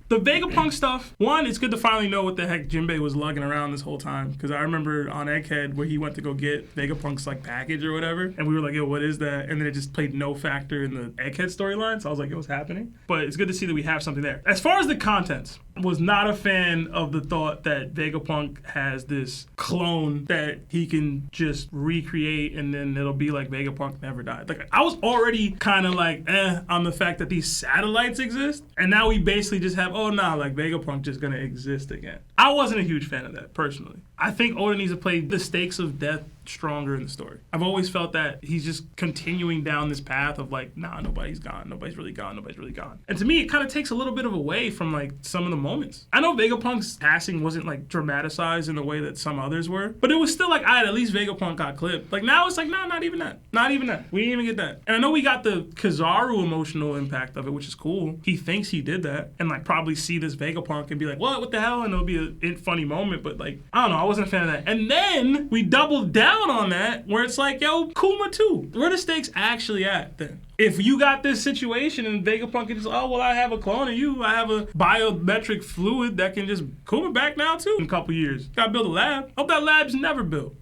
The Vegapunk stuff, one, it's good to finally know what the heck Jinbei was lugging around this whole time. Because I remember on Egghead where he went to go get Vegapunk's like package or whatever. And we were like, yo, what is that? And then it just played no factor in the Egghead storyline. So I was like, what's happening? But it's good to see that we have something there. As far as the contents, was not a fan of the thought that Vegapunk has this clone that he can just recreate and then it'll be like Vegapunk never died. Like, I was already kind of like, on the fact that these satellites exist. And now we basically just have, like Vegapunk just gonna exist again. I wasn't a huge fan of that, personally. I think Oda needs to play the stakes of death stronger in the story. I've always felt that he's just continuing down this path of like, nah, nobody's gone. Nobody's really gone. Nobody's really gone. And to me, it kind of takes a little bit of away from like some of the moments. I know Vegapunk's passing wasn't like dramatized in the way that some others were, but it was still like, at least Vegapunk got clipped. Like now it's like, nah, not even that. Not even that. We didn't even get that. And I know we got the Kizaru emotional impact of it, which is cool. He thinks he did that and like probably see this Vegapunk and be like, what the hell? And it'll be a funny moment, but like, I don't know. I wasn't a fan of that. And then we doubled down on that where it's like, yo, Kuma too. Where the stakes actually at then? If you got this situation and Vegapunk can just, I have a clone of you. I have a biometric fluid that can just Kuma back now too in a couple years. Gotta build a lab. Hope that lab's never built.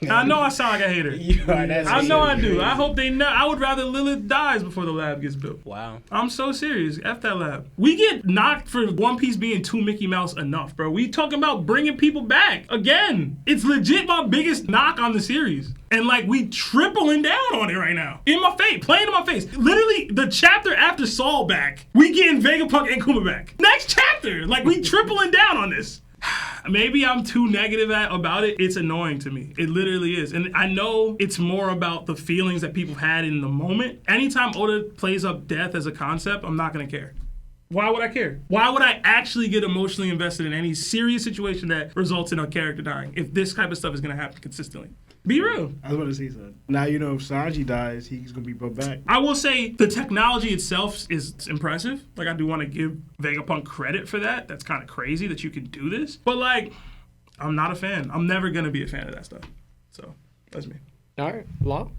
I know I sound like a hater. I know I do. I hope I would rather Lilith dies before the lab gets built. Wow. I'm so serious. F that lab. We get knocked for One Piece being too Mickey Mouse enough, bro. We talking about bringing people back. Again, it's legit my biggest knock on the series. And like we tripling down on it right now. In my face, playing in my face. Literally, the chapter after Saul back, we getting Vegapunk and Kuma back. Next chapter, like we tripling down on this. Maybe I'm too negative about it. It's annoying to me. It literally is. And I know it's more about the feelings that people had in the moment. Anytime Oda plays up death as a concept, I'm not going to care. Why would I care? Why would I actually get emotionally invested in any serious situation that results in a character dying if this type of stuff is going to happen consistently? Be real. I was about to say something. Now you know if Sanji dies, he's going to be brought back. I will say the technology itself is impressive. Like, I do want to give Vegapunk credit for that. That's kind of crazy that you can do this. But, like, I'm not a fan. I'm never going to be a fan of that stuff. So, that's me. All right. Law?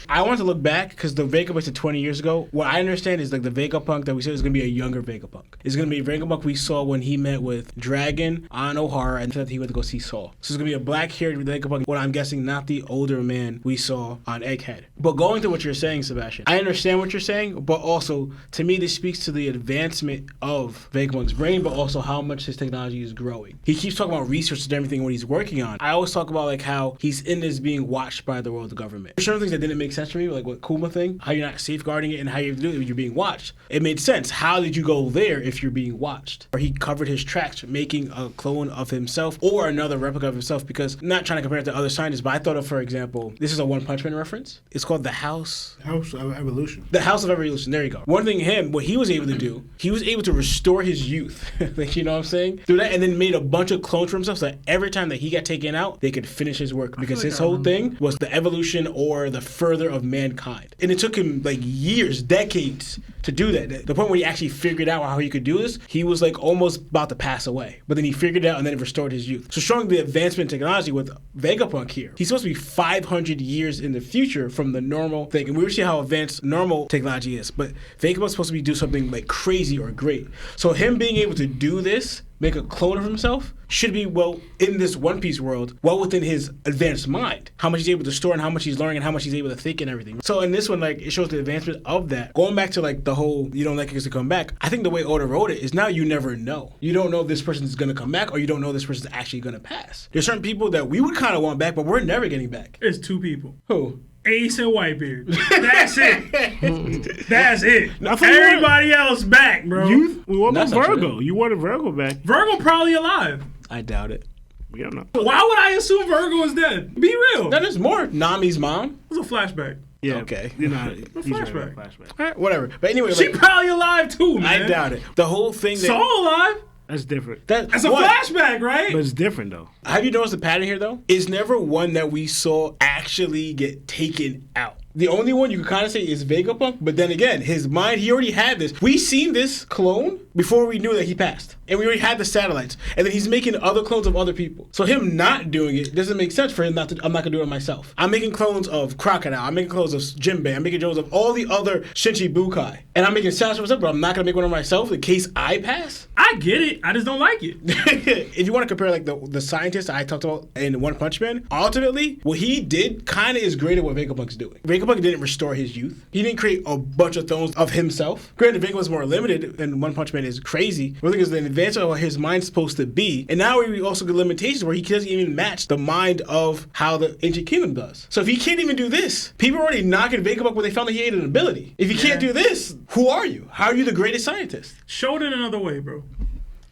I want to look back because the Vegapunk to 20 years ago, what I understand is like the Vegapunk that we said is going to be a younger Vegapunk. It's going to be a Vegapunk we saw when he met with Dragon on Ohara and said he went to go see Saul. So it's going to be a black-haired Vegapunk, what I'm guessing not the older man we saw on Egghead. But going to what you're saying, Sebastian, I understand what you're saying, but also to me this speaks to the advancement of Vegapunk's brain, but also how much his technology is growing. He keeps talking about research and everything what he's working on. I always talk about like how he's in this being watched by the world government. There's certain things that didn't make sense to me, like what Kuma thing, how you're not safeguarding it and how you have to do it when you're being watched. It made sense. How did you go there if you're being watched? Or he covered his tracks making a clone of himself or another replica of himself because I'm not trying to compare it to other scientists, but I thought of, for example, this is a One Punch Man reference. It's called the House of Evolution. The House of Evolution. There you go. One thing what he was able to do, he was able to restore his youth. Like, you know what I'm saying? Through that, and then made a bunch of clones for himself so that every time that he got taken out, they could finish his work because his whole thing was the evolution or the further of mankind. And it took him like years, decades to do that. The point where he actually figured out how he could do this, he was like almost about to pass away. But then he figured it out and then it restored his youth. So showing the advancement in technology with Vegapunk here, he's supposed to be 500 years in the future from the normal thing. And we see how advanced normal technology is. But Vegapunk's supposed to be doing something like crazy or great. So him being able to do this, make a clone of himself, should be, well, in this One Piece world, well within his advanced mind. How much he's able to store and how much he's learning and how much he's able to think and everything. So in this one, like, it shows the advancement of that. Going back to, like, the whole, you don't like it to come back, I think the way Oda wrote it is now you never know. You don't know if this person is going to come back or you don't know if this person's actually going to pass. There's certain people that we would kind of want back, but we're never getting back. It's two people. Who? Ace and Whitebeard. That's it. That's it. Everybody else back, bro. What about Virgo? You wanted Virgo back. Virgo probably alive. I doubt it. We don't know. Why would I assume Virgo is dead? Be real. That is more Nami's mom. It was a flashback. Yeah. Okay. You're not. Flashback. Flashback. All right, whatever. But anyway, She probably alive too, man. I doubt it. The whole thing that... Saul alive? That's different. That's a flashback, right? But it's different, though. Have you noticed the pattern here, though? It's never one that we saw actually get taken out. The only one you can kind of say is Vegapunk, but then again, his mind, he already had this. We seen this clone before we knew that he passed. And we already had the satellites. And then he's making other clones of other people. So him not doing it doesn't make sense for him not to, I'm not going to do it myself. I'm making clones of Crocodile. I'm making clones of Jinbei. I'm making clones of all the other Shinchi Bukai. And I'm making satellites for myself, but I'm not going to make one of myself in case I pass. I get it. I just don't like it. If you want to compare like the scientist I talked about in One Punch Man, ultimately, what he did kind of is greater than what Vegapunk's doing. Vegapunk didn't restore his youth. He didn't create a bunch of clones of himself. Granted, Vegapunk's more limited, and One Punch Man is crazy. But the thing is, the advance of what his mind's supposed to be, and now we also get limitations where he doesn't even match the mind of how the Ancient Kingdom does. So if he can't even do this, people are already knocking Vegapunk when they found that he had an ability. If you can't do this, who are you? How are you the greatest scientist? Show it in another way, bro.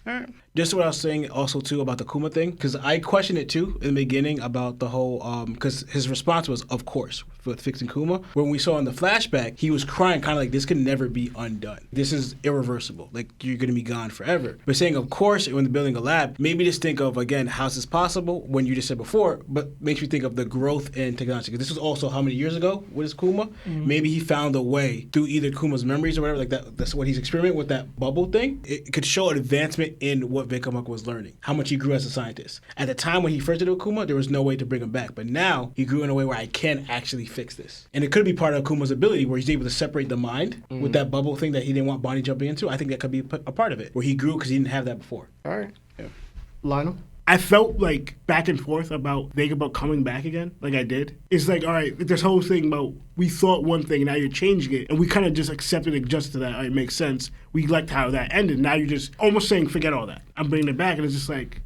All right. Just what I was saying also too about the Kuma thing, because I questioned it too in the beginning about the whole, because his response was, of course, for fixing Kuma. When we saw in the flashback, he was crying kind of like, this could never be undone. This is irreversible. Like, you're going to be gone forever. But saying, of course, when they're building a lab, maybe just think of, again, how's this possible when you just said before, but makes me think of the growth in technology. Because this was also how many years ago with his Kuma? Mm-hmm. Maybe he found a way through either Kuma's memories or whatever, like that's what he's experimenting with that bubble thing. It could show an advancement in what Vegapunk was learning, how much he grew as a scientist. At the time when he first did Kuma, there was no way to bring him back. But now he grew in a way where I can actually fix this. And it could be part of Kuma's ability where he's able to separate the mind with that bubble thing that he didn't want Bonnie jumping into. I think that could be a part of it, where he grew because he didn't have that before. All right. Yeah. Lionel? I felt like back and forth about Vegapunk coming back again, like I did. It's like, all right, this whole thing about we thought one thing, now you're changing it, and we kind of just accepted and adjusted to that. All right, it makes sense. We liked how that ended. Now you're just almost saying, forget all that. I'm bringing it back, and it's just like...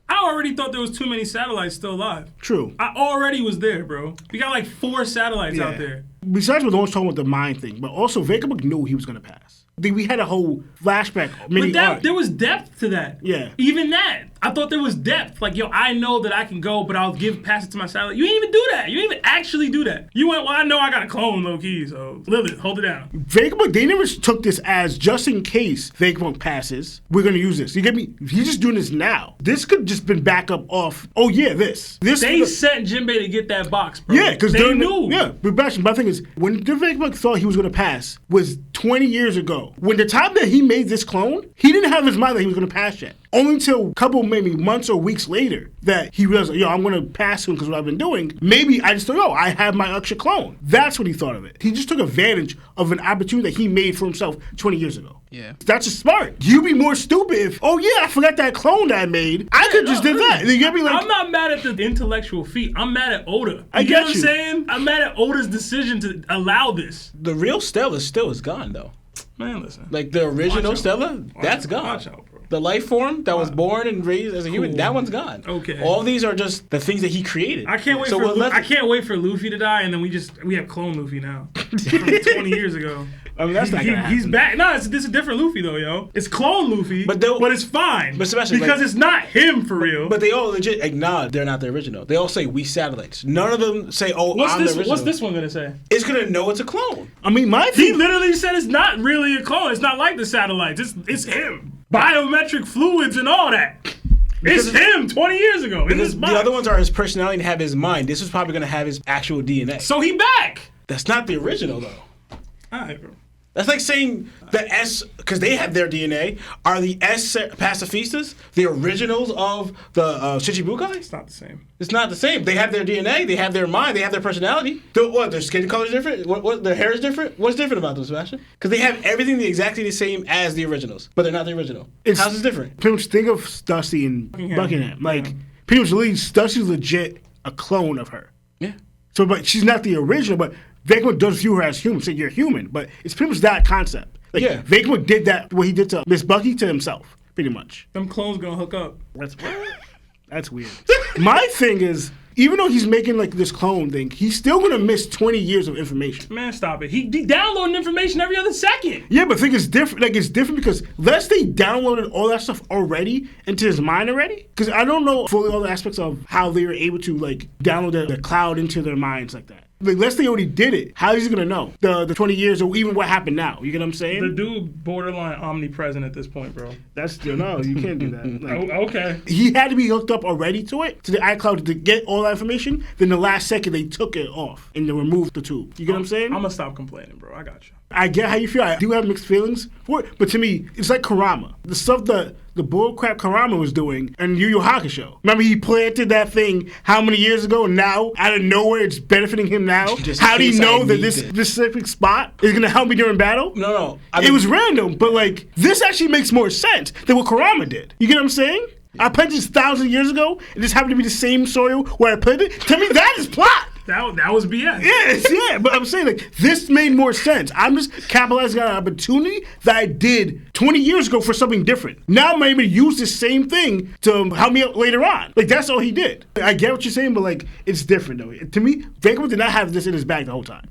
I already thought there was too many satellites still alive. True. I already was there, bro. We got like 4 satellites out there. Besides what Lawrence talking about the mind thing, but also Vegapunk knew he was going to pass. We had a whole flashback. But there was depth to that. Yeah. Even that. I thought there was depth. Like, yo, I know that I can go, but I'll pass it to my satellite. You didn't even do that. You didn't even actually do that. You went, well, I know I got a clone low key, so Lilith, hold it down. Vegapunk, they never took this as just in case Vegapunk passes, we're going to use this. You get me? He's just doing this now. This could just been backup off, oh yeah, this. They sent Jinbei to get that box, bro. Yeah, because they knew. But my thing is, when the Vegapunk thought he was going to pass was 20 years ago. When the time that he made this clone, he didn't have his mind that he was going to pass yet. Only until a couple, maybe months or weeks later, that he realized, yo, I'm going to pass him because what I've been doing. Maybe I just thought, yo, I have my extra clone. That's what he thought of it. He just took advantage of an opportunity that he made for himself 20 years ago. Yeah. That's just smart. You'd be more stupid if, oh yeah, I forgot that clone that I made. I could just did that. You get me? Like, I'm not mad at the intellectual feat. I'm mad at Oda. I get what I'm saying? I'm mad at Oda's decision to allow this. The real Stella still is gone, though. Man, listen. Like the original Stella, that's gone. Watch out, bro. The life form that was born and raised as a human, that one's gone. Okay. All these are just the things that he created. I can't wait I can't wait for Luffy to die, and then we have clone Luffy now from 20 years ago. I mean, that's not gonna happen. He's back. No, this is a different Luffy though, yo. It's clone Luffy, but it's fine. But Sebastian, because it's not him for real. But they all legit acknowledge they're not the original. They all say we satellites. None of them say, "Oh, I'm the original." What's this one gonna say? It's gonna know it's a clone. I mean, he literally said it's not really a clone. It's not like the satellites. It's him. Biometric fluids and all that. It's him 20 years ago in this box. The other ones are his personality and have his mind. This is probably gonna have his actual DNA. So he back. That's not the original though. All right, bro. That's like saying the S, because they have their DNA, are the S pacifistas the originals of the Shichibukai? It's not the same. It's not the same. They have their DNA, they have their mind, they have their personality. Their skin color is different? What, their hair is different? What's different about them, Sebastian? Because they have everything exactly the same as the originals, but they're not the original. How's it different? Pretty much think of Stussy and Buckingham. Like, pretty much Stussy's legit a clone of her. Yeah. So, but she's not the original, but Vegapunk does view her as human, so you're human, but it's pretty much that concept. Like, yeah. Vegapunk did that, what he did to Miss Bucky to himself, pretty much. Them clones gonna hook up. That's weird. My thing is, even though he's making like this clone thing, he's still gonna miss 20 years of information. Man, stop it. He downloading information every other second. Yeah, but the thing is different. Like, it's different because unless they downloaded all that stuff already into his mind already, because I don't know fully all the aspects of how they were able to like download the cloud into their minds like that. Like, let's say he already did it. How is he gonna know the 20 years or even what happened now? You get what I'm saying? The dude borderline omnipresent at this point, bro. That's still no. You can't do that. Like, Okay. he had to be hooked up already to the iCloud to get all that information. Then the last second they took it off and they removed the tube. You get what I'm saying? I'm gonna stop complaining, bro. I got you. I get how you feel. I do have mixed feelings for it, but to me, it's like Kurama. The stuff that the bullcrap Kurama was doing in Yu Yu Hakusho. Remember, he planted that thing how many years ago, and now out of nowhere it's benefiting him now. Just How do you in case know I that need this it. specific spot is gonna help me during battle? No. It was random, but like this actually makes more sense than what Kurama did. You get what I'm saying? I planted this 1,000 years ago. It just happened to be the same soil where I planted it. To me, that is plot. That was BS. Yeah, but I'm saying like this made more sense. I'm just capitalizing on an opportunity that I did 20 years ago for something different. Now I'm able to use the same thing to help me out later on. Like that's all he did. I get what you're saying, but like it's different though. To me, Vegapunk did not have this in his bag the whole time.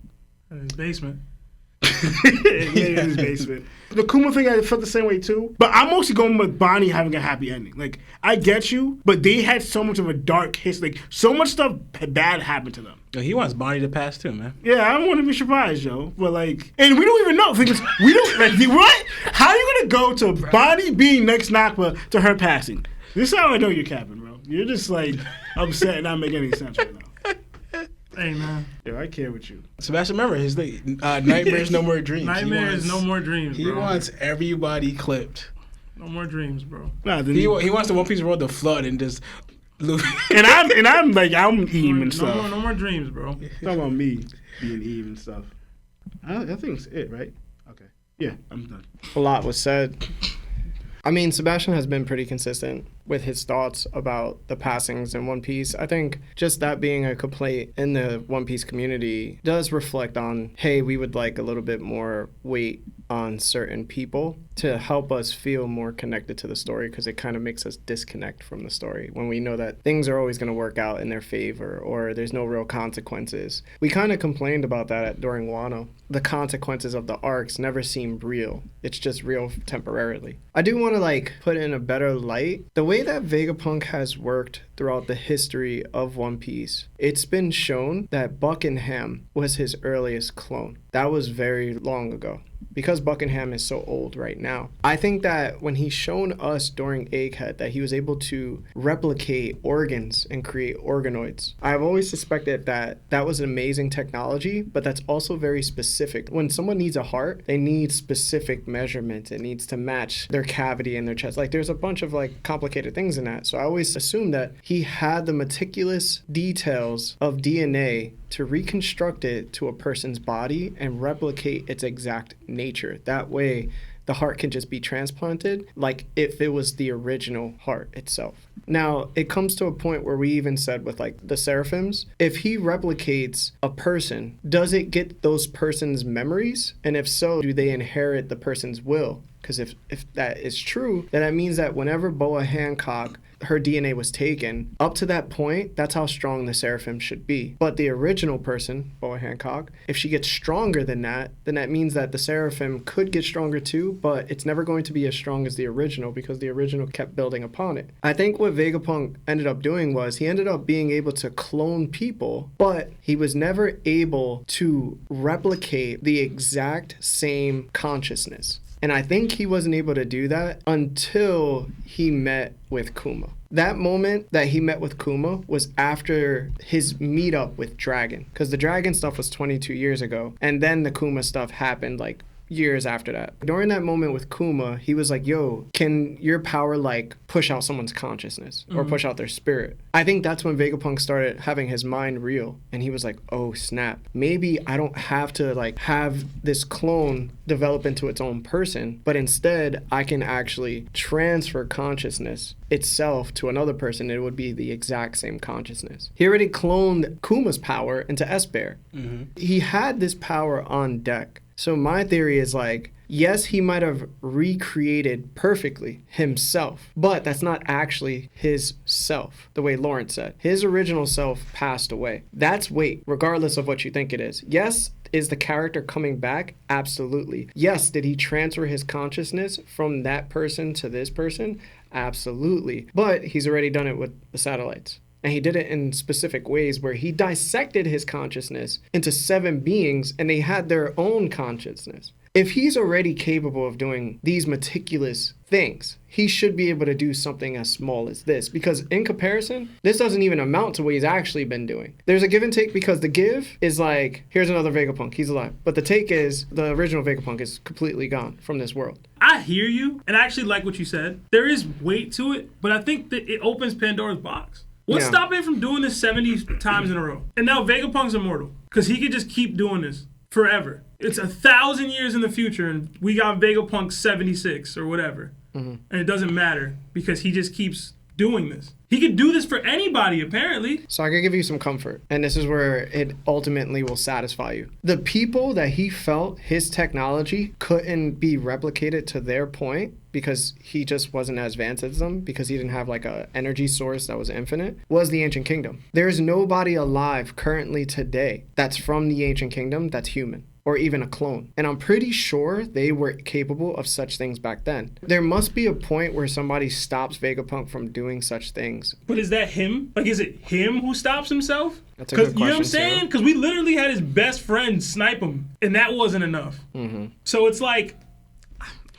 In his basement. In his basement. The Kuma thing, I felt the same way too. But I'm mostly going with Bonnie having a happy ending. Like, I get you, but they had so much of a dark history. Like, so much stuff bad happened to them. Yo, he wants Bonnie to pass too, man. Yeah, I don't want to be surprised, yo. But like, and we don't even know. Because we don't, like, what? How are you going to go to Bonnie being next Nakba to her passing? This is how I know you're capping, bro. You're just like upset and not making any sense right now. Hey, man. Yo, I care with you. Sebastian, remember his nightmares, no more dreams. Nightmares, no more dreams, bro. He wants everybody clipped. No more dreams, bro. Nah, He wants the One Piece world to flood and just. and I'm like I'm Eve and stuff. No more dreams, bro. Talking about me being Eve and stuff. I think it's it, right? Okay. Yeah, I'm done. A lot was said. I mean, Sebastian has been pretty consistent with his thoughts about the passings in One Piece. I think just that being a complaint in the One Piece community does reflect on, hey, we would like a little bit more weight on certain people to help us feel more connected to the story, because it kind of makes us disconnect from the story when we know that things are always going to work out in their favor or there's no real consequences. We kind of complained about that during Wano. The consequences of the arcs never seem real. It's just real temporarily. I do want to like put in a better light the way that Vegapunk has worked throughout the history of One Piece. It's been shown that Buckingham was his earliest clone. That was very long ago. Because Buckingham is so old right now, I think that when he's shown us during Egghead that he was able to replicate organs and create organoids, I've always suspected that that was an amazing technology, but that's also very specific. When someone needs a heart, they need specific measurements. It needs to match their cavity in their chest. Like there's a bunch of like complicated things in that. So I always assumed that he had the meticulous details of DNA to reconstruct it to a person's body and replicate its exact nature. That way, the heart can just be transplanted like if it was the original heart itself. Now, it comes to a point where we even said with like the Seraphims, if he replicates a person, does it get those person's memories? And if so, do they inherit the person's will? Because if that is true, then that means that whenever Boa Hancock, her DNA was taken, up to that point, that's how strong the Seraphim should be. But the original person, Boa Hancock, if she gets stronger than that, then that means that the Seraphim could get stronger too, but it's never going to be as strong as the original because the original kept building upon it. I think what Vegapunk ended up doing was he ended up being able to clone people, but he was never able to replicate the exact same consciousness. And I think he wasn't able to do that until he met with Kuma. That moment that he met with Kuma was after his meetup with Dragon, because the Dragon stuff was 22 years ago, and then the Kuma stuff happened like years after that. During that moment with Kuma, he was like, yo, can your power like push out someone's consciousness or push out their spirit? I think that's when Vegapunk started having his mind reel, and he was like, oh snap, maybe I don't have to like have this clone develop into its own person, but instead I can actually transfer consciousness itself to another person. It would be the exact same consciousness. He already cloned Kuma's power into S-Bear. He had this power on deck. So my theory is like, yes, he might have recreated perfectly himself, but that's not actually his self, the way Lawrence said. His original self passed away. That's weight, regardless of what you think it is. Yes, is the character coming back? Absolutely. Yes, did he transfer his consciousness from that person to this person? Absolutely. But he's already done it with the satellites. And he did it in specific ways where he dissected his consciousness into 7 beings and they had their own consciousness. If he's already capable of doing these meticulous things, he should be able to do something as small as this. Because in comparison, this doesn't even amount to what he's actually been doing. There's a give and take because the give is like, here's another Vegapunk, he's alive. But the take is, the original Vegapunk is completely gone from this world. I hear you, and I actually like what you said. There is weight to it, but I think that it opens Pandora's box. What's stopping him from doing this 70 times in a row? And now Vegapunk's immortal, because he could just keep doing this forever. It's 1,000 years in the future, and we got Vegapunk 76 or whatever. And it doesn't matter, because he just keeps doing this. He could do this for anybody, apparently. So I can give you some comfort, and this is where it ultimately will satisfy you. The people that he felt his technology couldn't be replicated to their point because he just wasn't as advanced as them, because he didn't have like a energy source that was infinite, was the Ancient Kingdom. There's nobody alive currently today that's from the Ancient Kingdom that's human, or even a clone. And I'm pretty sure they were capable of such things back then. There must be a point where somebody stops Vegapunk from doing such things. But is that him? Like, is it him who stops himself? That's a good question, you know what I'm saying? Sarah. Because we literally had his best friend snipe him, and that wasn't enough. So it's like,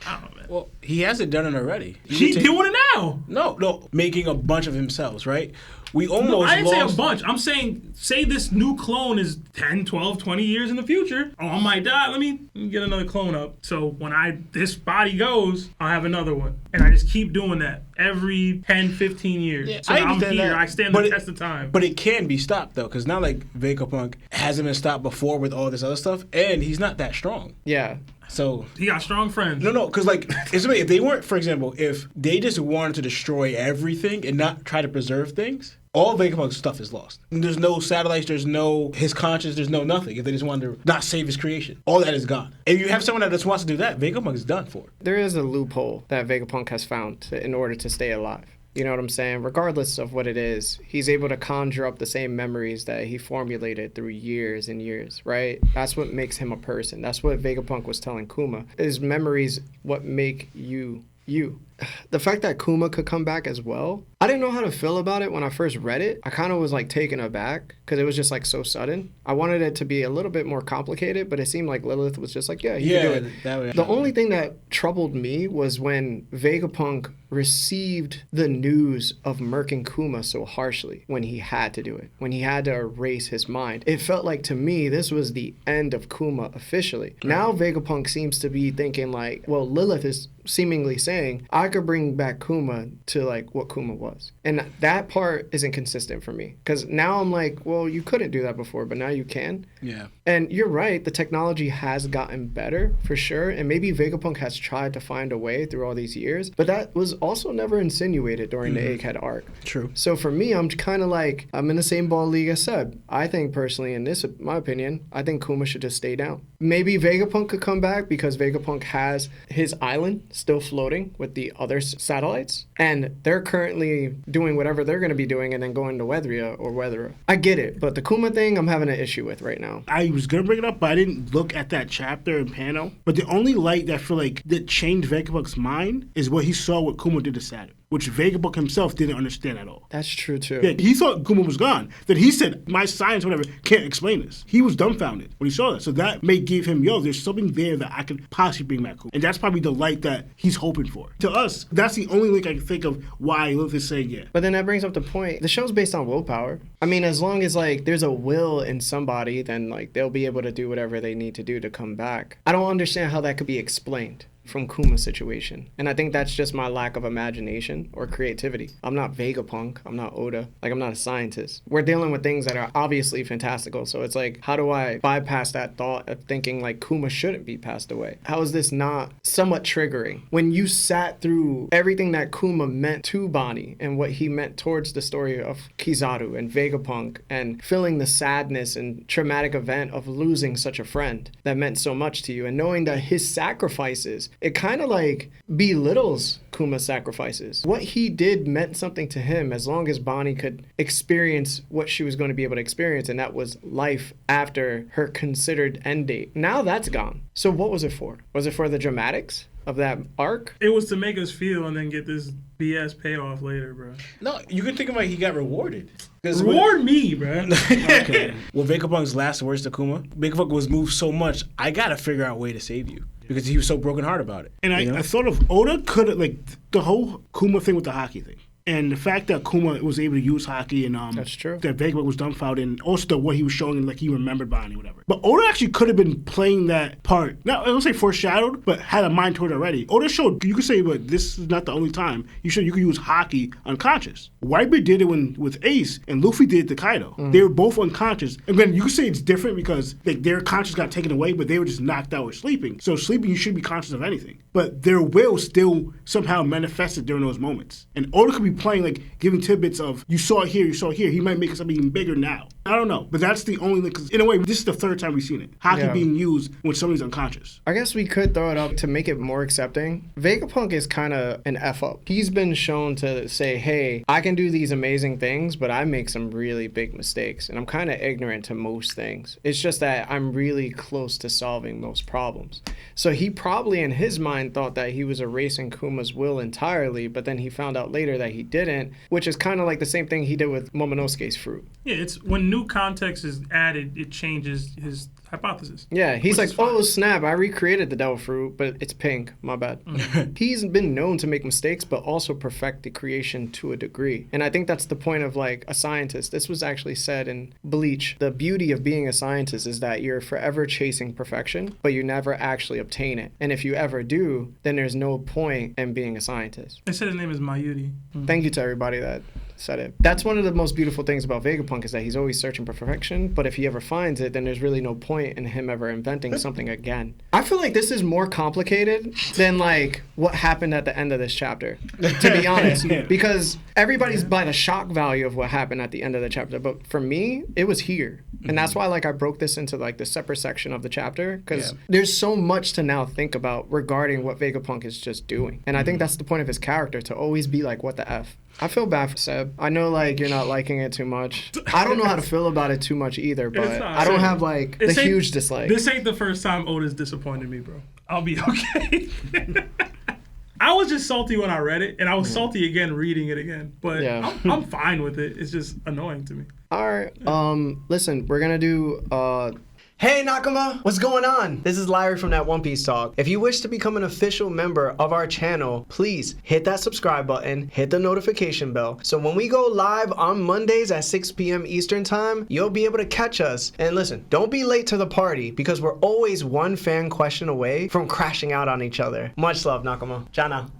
I don't know, man. Well, he hasn't done it already. He's doing it now. No, making a bunch of himself, right? We almost No, I didn't say lost. a bunch. I'm saying, say this new clone is 10, 12, 20 years in the future. Oh, I might die. Let me get another clone up. So when this body goes, I'll have another one. And I just keep doing that every 10, 15 years. Yeah, so I I'm understand here. that, I stand but the test of time. But it can be stopped, though, because now, like, Vegapunk hasn't been stopped before with all this other stuff, and he's not that strong. Yeah. So He got strong friends. No, because like if they weren't, for example, if they just wanted to destroy everything and not try to preserve things, all Vegapunk's stuff is lost. There's no satellites, there's no his conscience, there's no nothing. If they just wanted to not save his creation, all that is gone. If you have someone that just wants to do that, Vegapunk is done for. There is a loophole that Vegapunk has found in order to stay alive. You know what I'm saying? Regardless of what it is, he's able to conjure up the same memories that he formulated through years and years, right? That's what makes him a person. That's what Vegapunk was telling Kuma. His memories what make you you. The fact that Kuma could come back as well, I didn't know how to feel about it when I first read it. I kind of was like taken aback because it was just like so sudden. I wanted it to be a little bit more complicated, but it seemed like Lilith was just like, yeah, you can do it. The only thing that troubled me was when Vegapunk received the news of murking Kuma so harshly when he had to do it, when he had to erase his mind. It felt like to me this was the end of Kuma officially. Now Vegapunk seems to be thinking like, well, Lilith is seemingly saying, I could bring back Kuma to like what Kuma was. And that part isn't consistent for me. Because now I'm like, well, you couldn't do that before, but now you can. Yeah. And you're right, the technology has gotten better for sure. And maybe Vegapunk has tried to find a way through all these years, but that was also never insinuated during the Egghead arc. True. So for me, I'm kind of like, I'm in the same ball league as Seb. I think personally, in this, my opinion, I think Kuma should just stay down. Maybe Vegapunk could come back because Vegapunk has his island still floating with the other satellites. And they're currently doing whatever they're going to be doing and then going to Weathria or Weathera. I get it, but the Kuma thing, I'm having an issue with right now. I was going to bring it up, but I didn't look at that chapter and panel. But the only light that I feel like that changed Vegapunk's mind is what he saw what Kuma did to Saturn, which Vegapunk himself didn't understand at all. That's true, too. Yeah, he thought Kuma was gone. Then he said, my science, whatever, can't explain this. He was dumbfounded when he saw that. So that may give him, there's something there that I could possibly bring back Kuma. And that's probably the light that he's hoping for. To us, that's the only link I can think of why Lilith is saying yeah. But then that brings up the point. The show's based on willpower. I mean, as long as, like, there's a will in somebody, then, like, they'll be able to do whatever they need to do to come back. I don't understand how that could be explained from Kuma's situation. And I think that's just my lack of imagination or creativity. I'm not Vegapunk. I'm not Oda. Like, I'm not a scientist. We're dealing with things that are obviously fantastical. So it's like, how do I bypass that thought of thinking like Kuma shouldn't be passed away? How is this not somewhat triggering? When you sat through everything that Kuma meant to Bonnie and what he meant towards the story of Kizaru and Vegapunk and feeling the sadness and traumatic event of losing such a friend that meant so much to you and knowing that his sacrifices, it kind of like belittles Kuma's sacrifices. What he did meant something to him as long as Bonnie could experience what she was going to be able to experience, and that was life after her considered end date. Now that's gone. So what was it for? Was it for the dramatics? of that arc. It was to make us feel and then get this BS payoff later, bro. No, you can think about he got rewarded. Reward me, bro. Okay. Well, Vegapunk's last words to Kuma, Vegapunk was moved so much, I gotta figure out a way to save you. Because he was so brokenhearted about it. And I thought of Oda could have, like, the whole Kuma thing with the hockey thing. And the fact that Kuma was able to use hockey and That's true. that Vegapunk was dumbfounded and also what he was showing, like he remembered Bonnie or whatever. But Oda actually could have been playing that part. Not, I don't say foreshadowed, but had a mind toward it already. Oda showed, you could say, but this is not the only time. You could use hockey unconscious. Whitebeard did it with Ace, and Luffy did it to Kaido. They were both unconscious. And then you could say it's different because like their conscience got taken away, but they were just knocked out or sleeping. So sleeping, you should be conscious of anything. But their will still somehow manifested during those moments. And Oda could be playing, like, giving tidbits of, you saw it here, you saw it here. He might make something even bigger now. I don't know. But that's the only, because in a way, this is the third time we've seen it. Hockey being used when somebody's unconscious. I guess we could throw it up to make it more accepting. Vegapunk is kind of an F-up. He's been shown to say, hey, I can do these amazing things, but I make some really big mistakes. And I'm kind of ignorant to most things. It's just that I'm really close to solving most problems. So he probably, in his mind, thought that he was erasing Kuma's will entirely, but then he found out later that he didn't, which is kind of like the same thing he did with Momonosuke's fruit. Yeah, it's when new context is added, it changes his hypothesis. Yeah, he's like, oh snap, I recreated the devil fruit, but it's pink, my bad. He's been known to make mistakes, but also perfect the creation to a degree. And I think that's the point of like a scientist. This was actually said in Bleach. The beauty of being a scientist is that you're forever chasing perfection, but you never actually obtain it. And if you ever do, then there's no point in being a scientist. They said his name is Mayuri. Thank you to everybody that said it. That's one of the most beautiful things about Vegapunk is that he's always searching for perfection, but if he ever finds it, then there's really no point in him ever inventing something again. I feel like this is more complicated than like what happened at the end of this chapter, to be honest, because everybody's by the shock value of what happened at the end of the chapter, but for me, it was here. And that's why like I broke this into like the separate section of the chapter, because there's so much to now think about regarding what Vegapunk is just doing. And I think that's the point of his character, to always be like, what the F? I feel bad for Seb. I know like you're not liking it too much. I don't know how to feel about it too much either, but I don't have like the huge dislike. This ain't the first time Oda's disappointed me, bro. I'll be okay. I was just salty when I read it, and I was salty again reading it again. But I'm fine with it. It's just annoying to me. All right. Listen, we're gonna do Hey Nakama, what's going on? This is Larry from That One Piece Talk. If you wish to become an official member of our channel, please hit that subscribe button, hit the notification bell, so when we go live on Mondays at 6 p.m. Eastern Time, you'll be able to catch us. And listen, don't be late to the party, because we're always one fan question away from crashing out on each other. Much love, Nakama. Jana.